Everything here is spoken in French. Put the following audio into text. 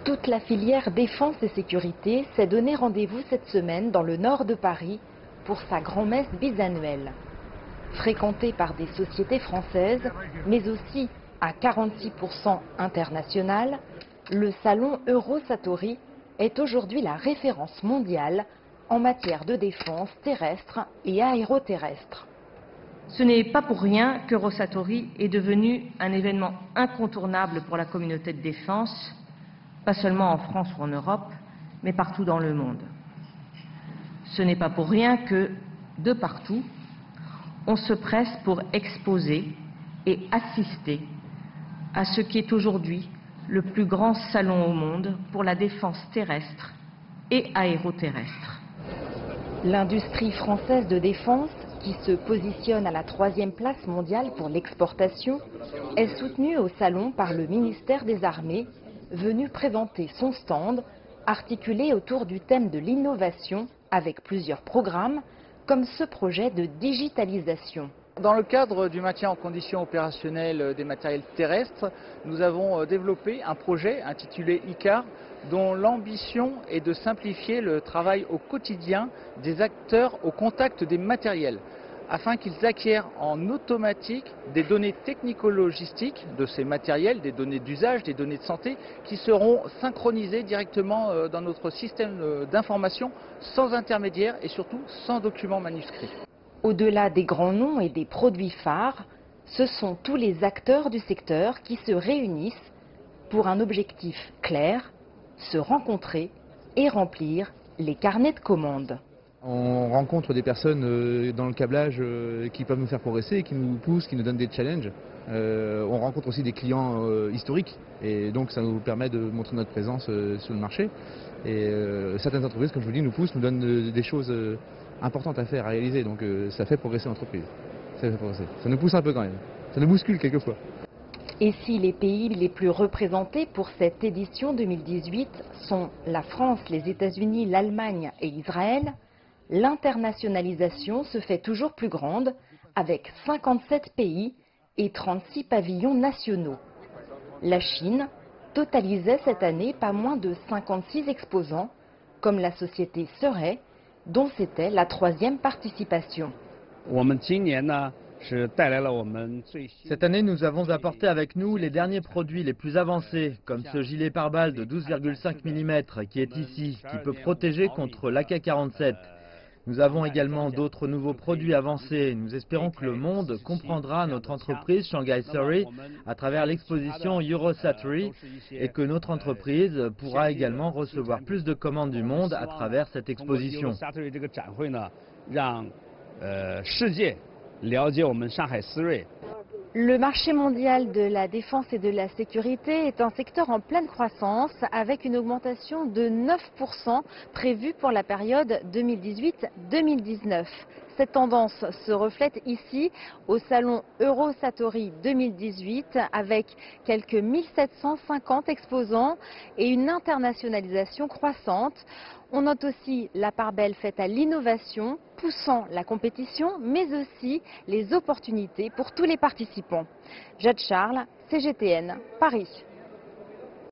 Toute la filière défense et sécurité s'est donné rendez-vous cette semaine dans le nord de Paris pour sa grand-messe bisannuelle. Fréquentée par des sociétés françaises, mais aussi à 46% internationales, le salon Eurosatori est aujourd'hui la référence mondiale en matière de défense terrestre et aéroterrestre. Ce n'est pas pour rien qu'Eurosatori est devenu un événement incontournable pour la communauté de défense, pas seulement en France ou en Europe, mais partout dans le monde. Ce n'est pas pour rien que, de partout, on se presse pour exposer et assister à ce qui est aujourd'hui le plus grand salon au monde pour la défense terrestre et aéroterrestre. L'industrie française de défense, qui se positionne à la 3e place mondiale pour l'exportation, est soutenue au salon par le ministère des Armées, venu présenter son stand, articulé autour du thème de l'innovation, avec plusieurs programmes, comme ce projet de digitalisation. Dans le cadre du maintien en condition opérationnelle des matériels terrestres, nous avons développé un projet intitulé ICAR, dont l'ambition est de simplifier le travail au quotidien des acteurs au contact des matériels, afin qu'ils acquièrent en automatique des données technico-logistiques de ces matériels, des données d'usage, des données de santé, qui seront synchronisées directement dans notre système d'information, sans intermédiaire et surtout sans documents manuscrits. Au-delà des grands noms et des produits phares, ce sont tous les acteurs du secteur qui se réunissent pour un objectif clair, se rencontrer et remplir les carnets de commandes. On rencontre des personnes dans le câblage qui peuvent nous faire progresser, qui nous poussent, qui nous donnent des challenges. On rencontre aussi des clients historiques et donc ça nous permet de montrer notre présence sur le marché. Et certaines entreprises, comme je vous dis, nous poussent, nous donnent des choses importantes à faire, à réaliser. Donc ça fait progresser l'entreprise. Ça nous pousse un peu quand même. Ça nous bouscule quelquefois. Et si les pays les plus représentés pour cette édition 2018 sont la France, les États-Unis, l'Allemagne et Israël, l'internationalisation se fait toujours plus grande, avec 57 pays et 36 pavillons nationaux. La Chine totalisait cette année pas moins de 56 exposants, comme la société Seray, dont c'était la 3e participation. Cette année, nous avons apporté avec nous les derniers produits les plus avancés, comme ce gilet pare-balles de 12,5 mm qui est ici, qui peut protéger contre l'AK-47. Nous avons également d'autres nouveaux produits avancés. Nous espérons que le monde comprendra notre entreprise Shanghai Surrey à travers l'exposition Eurosatori et que notre entreprise pourra également recevoir plus de commandes du monde à travers cette exposition. Le marché mondial de la défense et de la sécurité est un secteur en pleine croissance avec une augmentation de 9% prévue pour la période 2018-2019. Cette tendance se reflète ici au salon Eurosatori 2018 avec quelques 1750 exposants et une internationalisation croissante. On note aussi la part belle faite à l'innovation, poussant la compétition, mais aussi les opportunités pour tous les participants. Jade Charles, CGTN, Paris.